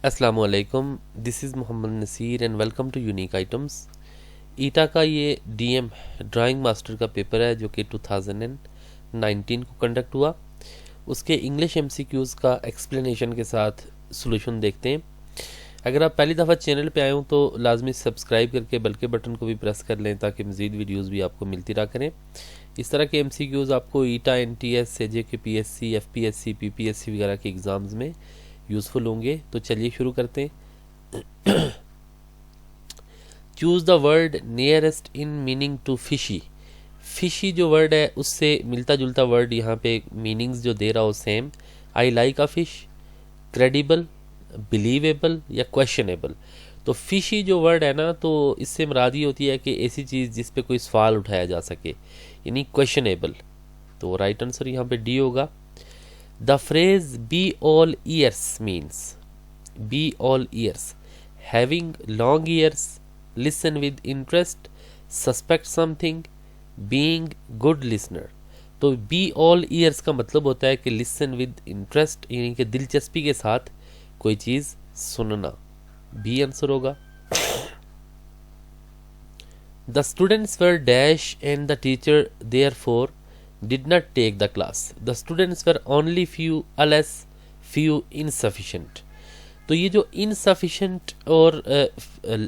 अस्सलामुअलैकुम, this is Mohammad Nasir and welcome to unique items. Etah का ये डीएम ड्राइंग मास्टर का पेपर है जो कि 2019 को कंडक्ट हुआ। उसके इंग्लिश एमसीक्यूज़ का एक्सप्लेनेशन के साथ सॉल्यूशन देखते हैं। अगर आप पहली दफ़ा चैनल पे आए हो तो लाजमी सब्सक्राइब करके बेल के बटन को भी प्रेस कर लें ताकि मज़ीद वीडियोज़ भी आपको मिलती रहा करें। इस तरह के एमसीक्यूज़ आपको ईटा, एनटीएस, जेके पीएससी, एफपीएससी, पीपीएससी वगैरह के एग्ज़ाम्स में यूज़फुल होंगे। तो चलिए शुरू करते हैं। Choose the word nearest in meaning to fishy. Fishy जो वर्ड है उससे मिलता जुलता वर्ड यहाँ पे मीनिंग्स जो दे रहा हो same. I like a fish, credible, believable या क्वेश्चनेबल। तो फिशी जो वर्ड है ना, तो इससे मुरादी होती है कि ऐसी चीज़ जिस पे कोई सवाल उठाया जा सके, यानी क्वेश्चनेबल। तो राइट आंसर यहाँ पे डी होगा। The phrase be all ears means be all ears, having long ears, listen with interest, suspect something, being good listener। तो be all ears का मतलब होता है कि listen with interest, यानी कि दिलचस्पी के साथ कोई चीज़ सुनना। बी आंसर होगा। The students were dash and the teacher therefore did not take the class. The students were only few, alas few insufficient। तो ये जो insufficient और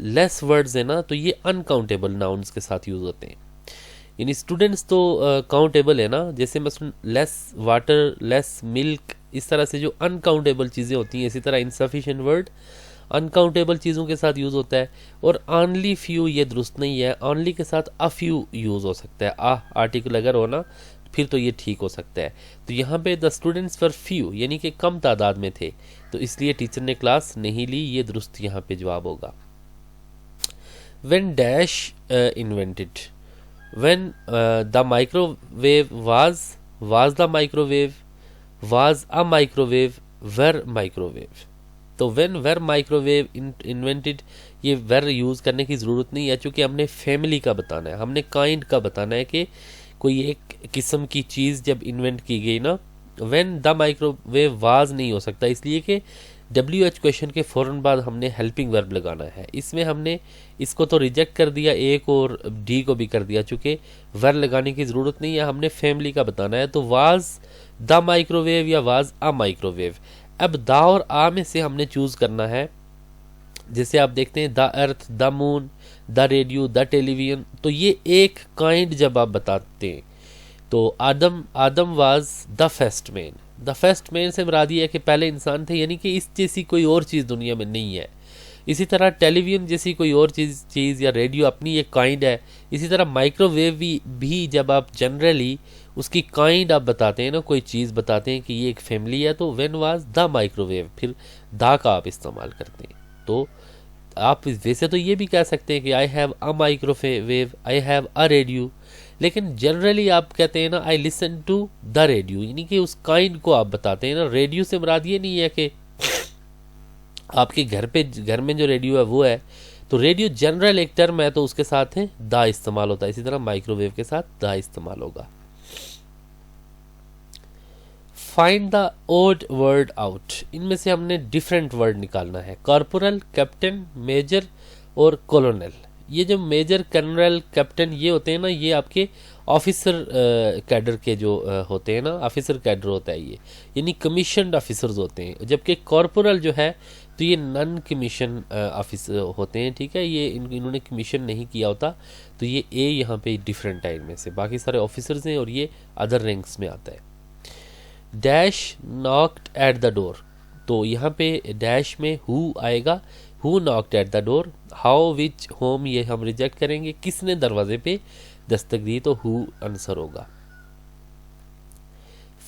less words है ना, तो ये uncountable nouns के साथ यूज होते हैं। यानी स्टूडेंट्स तो काउंटेबल है ना, जैसे मसलन लेस वाटर, लेस मिल्क, इस तरह से जो अनकाउंटेबल चीज़ें होती हैं, इसी तरह इनसफिशिएंट वर्ड अनकाउंटेबल चीज़ों के साथ यूज़ होता है। और ऑनली फ्यू ये दुरुस्त नहीं है, ऑनली के साथ अ फ्यू यूज़ हो सकता है। आर्टिकल अगर हो ना फिर तो ये ठीक हो सकता है। तो यहाँ पे द स्टूडेंट्स वर फ्यू यानी कि कम तादाद में थे, तो इसलिए टीचर ने क्लास नहीं ली, ये दुरुस्त यहाँ पे जवाब होगा। When dash invented, when the microwave was the microwave, was a microwave, were microwave. तो व्हेन वर माइक्रोवेव इन्वेंटेड, ये वर यूज़ करने की ज़रूरत नहीं है क्योंकि हमने फैमिली का बताना है, हमने काइंड का बताना है कि कोई एक किस्म की चीज़ जब इन्वेंट की गई ना। व्हेन द माइक्रोवेव वाज नहीं हो सकता, इसलिए कि WH क्वेश्चन के फ़ौरन बाद हमने हेल्पिंग वर्ब लगाना है। इसमें हमने इसको तो रिजेक्ट कर दिया, एक और डी को भी कर दिया, चूँकि वर लगाने की ज़रूरत नहीं है, हमने फैमिली का बताना है। तो वाज द माइक्रोवेव या वाज अ माइक्रोवेव। अब द और आ में से हमने चूज़ करना है। जैसे आप देखते हैं the earth, the moon, the radio, the television, तो ये एक काइंड जब आप बताते हैं तो Adam was the first man. The first man से मुरादी है कि पहले इंसान थे, यानी कि इस जैसी कोई और चीज़ दुनिया में नहीं है। इसी तरह टेलीविजन जैसी कोई और चीज़ या रेडियो अपनी एक काइंड है। इसी तरह माइक्रोवेव भी जब आप जनरली उसकी काइंड आप बताते हैं ना, कोई चीज़ बताते हैं कि ये एक फैमिली है, तो व्हेन वाज द माइक्रोवेव, फिर दा का आप इस्तेमाल करते हैं। तो आप वैसे तो ये भी कह सकते हैं कि I have a microwave, I have a radio, लेकिन जनरली आप कहते हैं ना I listen to the radio, यानी कि उस काइंड को आप बताते हैं ना। रेडियो से मुराद ये नहीं है कि आपके घर में जो रेडियो है वो है। तो रेडियो जनरल एक टर्म है, तो उसके साथ है द इस्तेमाल होता है। इसी तरह माइक्रोवेव के साथ द इस्तेमाल होगा। Find the odd word out, इनमें से हमने डिफरेंट वर्ड निकालना है। कॉर्पोरल, कैप्टन, मेजर और कॉलोनल। ये जो मेजर, कर्नल, कैप्टन ये होते हैं ना, ये आपके ऑफिसर कैडर के जो होते हैं ना, ऑफिसर कैडर होता है ये, यानी कमीशनड ऑफिसर्स होते हैं। जबकि कॉर्पोरल जो है तो ये नॉन कमीशन ऑफिसर होते हैं, ठीक है, ये इन्होंने कमीशन नहीं किया होता। तो ये ए यहाँ पे डिफरेंट है इनमें से, बाकी सारे ऑफिसर्स हैं और ये अदर रैंक्स में आता है। Dash knocked at the door, तो यहाँ पे डैश में हु आएगा, who knocked at the door. How, which, home ये हम रिजेक्ट करेंगे। किसने दरवाजे पे दस्तक दी, तो हु आंसर होगा।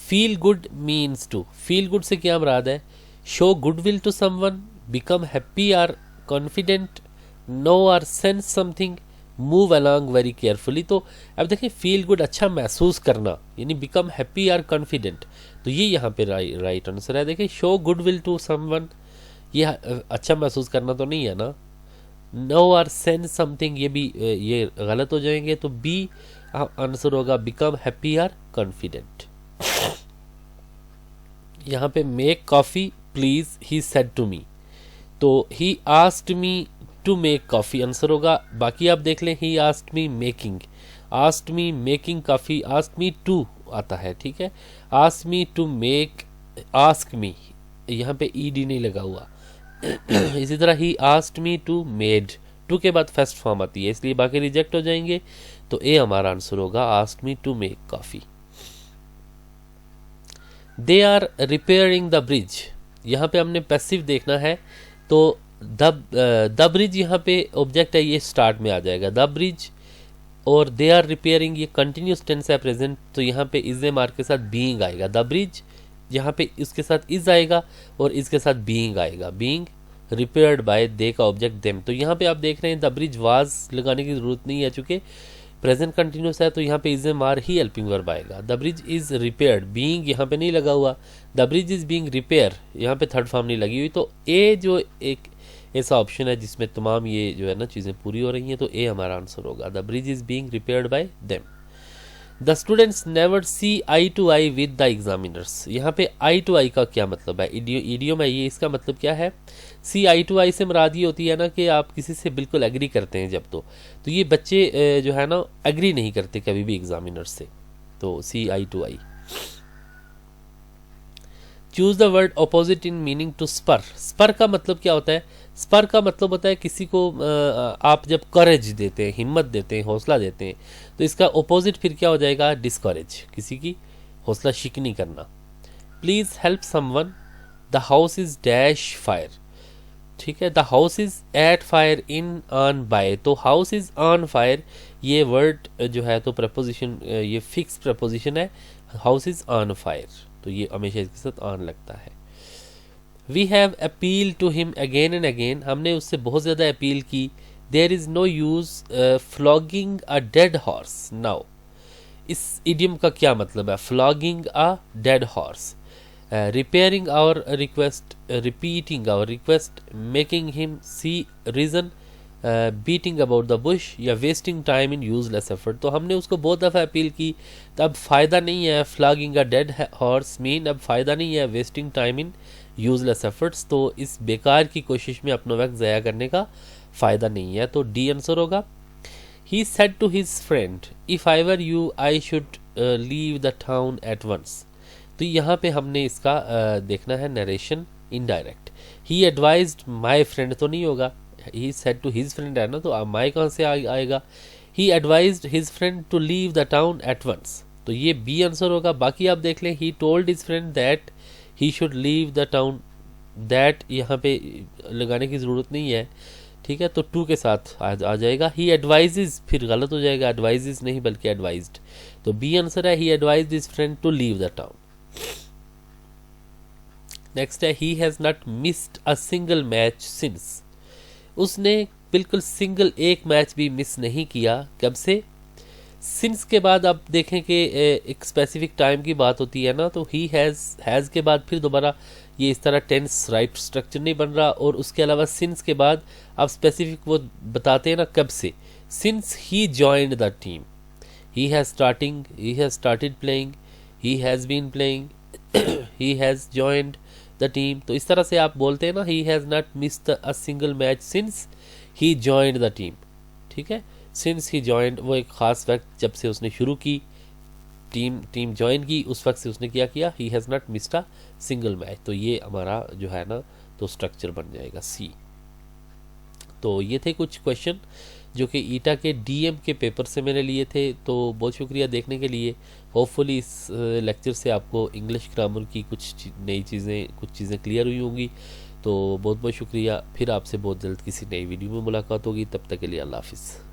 Feel good means to, feel good से क्या मुराद है? Show goodwill to someone, become happy or confident, no or sense something, move along very carefully. तो अब देखें फील गुड अच्छा महसूस करना, यानी बिकम हैप्पी आर कॉन्फिडेंट, तो ये यहाँ पे राइट आंसर है। देखिए शो गुडविल टू समवन, ये अच्छा महसूस करना तो नहीं है ना। नो आर सेंस समथिंग, ये भी ये गलत हो जाएंगे, तो बी आंसर होगा बिकम हैप्पी आर कॉन्फिडेंट। यहाँ पे make coffee please he said to me, तो he asked me to make coffee answer होगा। बाकी आप देख लें, he asked me making, asked me making coffee, asked me to आता है, ठीक है। Asked me to make, ask me, यहाँ पे ईडी नहीं लगा हुआ। इसी तरह ही asked me to made, to के बाद फर्स्ट फॉर्म आती है, इसलिए बाकी रिजेक्ट हो जाएंगे। तो ए हमारा आंसर होगा, asked me to make coffee. They are repairing the bridge, यहाँ पे हमने पैसिव देखना है, तो द ब्रिज यहाँ पे ऑब्जेक्ट है, ये स्टार्ट में आ जाएगा द ब्रिज, और दे आर रिपेयरिंग ये कंटिन्यूस टेंस है प्रेजेंट, तो यहाँ पे इज ए मार्क के साथ बीइंग आएगा। द ब्रिज यहाँ पे इसके साथ इज आएगा और इसके साथ बीइंग आएगा, बीइंग रिपेयर्ड बाय दे का ऑब्जेक्ट देम। तो यहाँ पे आप देख रहे हैं द ब्रिज वाज लगाने की जरूरत नहीं है, चूंकि प्रेजेंट कंटिन्यूस है, तो यहाँ पे इज ए मार ही हेल्पिंग वर्ब आएगा। The bridge is repaired, being यहाँ पे नहीं लगा हुआ, the bridge is being repair, यहाँ पे थर्ड फॉर्म नहीं लगी हुई। तो ए जो एक ऐसा ऑप्शन है जिसमें तमाम ये जो है ना चीज़ें पूरी हो रही हैं, तो ए हमारा आंसर होगा। The bridge is being repaired by them. The students never see eye to eye with the examiners, यहाँ पे आई टू आई का क्या मतलब है, इडियम है ये, इसका मतलब क्या है। सी आई टू आई से मुराद ये होती है ना कि आप किसी से बिल्कुल एग्री करते हैं जब, तो ये बच्चे जो है ना एग्री नहीं करते कभी भी एग्जामिनर से, तो see eye to eye. Choose the word opposite in meaning to spur, spur का मतलब क्या होता है, स्पर का मतलब होता है किसी को आप जब करेज देते हैं, हिम्मत देते हैं, हौसला देते हैं, तो इसका ऑपोजिट फिर क्या हो जाएगा, डिस्करेज, किसी की हौसला शिकनी करना। Please help someone, the house is dash fire, ठीक है, the house is at fire in on by, तो हाउस इज ऑन फायर, ये वर्ड जो है तो प्रपोजिशन, ये फिक्स प्रपोजिशन है, हाउस इज ऑन फायर, तो ये हमेशा इसके साथ ऑन लगता है। We have appeal to him again and again, हमने उससे बहुत ज़्यादा अपील की। There is no use flogging a dead horse now, इस इडियम का क्या मतलब है, flogging a dead horse, repairing our request, repeating our request, making him see reason, beating about the bush, या wasting time in useless effort. तो हमने उसको बहुत दफ़ा अपील की, तो अब फ़ायदा नहीं है, flogging a dead horse mean अब फ़ायदा नहीं है, wasting time in useless efforts, तो इस बेकार की कोशिश में अपना वक्त ज़ाया करने का फ़ायदा नहीं है, तो डी आंसर होगा। He said to his friend, if I were you I should leave the town at once, तो यहाँ पे हमने इसका देखना है narration indirect. He advised my friend तो नहीं होगा, he said to his friend है ना, तो माई कहाँ से आएगा। He advised his friend to leave the town at once, तो ये बी आंसर होगा। बाकी आप देख लें, he told his friend that he should leave the town, that यहाँ पे लगाने की ज़रूरत नहीं है, ठीक है, तो टू के साथ आ जाएगा। ही एडवाइजेज फिर गलत हो जाएगा, एडवाइजेज नहीं बल्कि एडवाइज्ड, तो बी आंसर है, he advised his friend to leave the town. Next है, he has not missed a single match since, उसने बिल्कुल सिंगल एक मैच भी मिस नहीं किया, कब से, सिंस के बाद आप देखें कि एक स्पेसिफिक टाइम की बात होती है ना, तो ही हैज़ के बाद फिर दोबारा ये इस तरह टेंस राइट स्ट्रक्चर नहीं बन रहा, और उसके अलावा सिंस के बाद आप स्पेसिफिक वो बताते हैं ना कब से, since he joined the team, he has started playing, he has been playing, he has joined the team, तो इस तरह से आप बोलते हैं ना, he has not missed a single match since he joined the team, ठीक है, सिंस ही जॉइंड वो एक ख़ास वक्त जब से उसने शुरू की टीम ज्वाइन की, उस वक्त से उसने क्या किया, ही has not missed a single match, तो ये हमारा जो है ना तो स्ट्रक्चर बन जाएगा सी। तो ये थे कुछ क्वेश्चन जो कि ईटा के डीएम के पेपर से मैंने लिए थे, तो बहुत शुक्रिया देखने के लिए। होपफुली इस लेक्चर से आपको इंग्लिश ग्रामर की कुछ नई चीज़ें, कुछ चीज़ें क्लियर हुई होंगी, तो बहुत बहुत शुक्रिया। फिर आपसे बहुत जल्द किसी नई वीडियो में मुलाकात होगी, तब तक के लिए अल्लाह हाफिज़।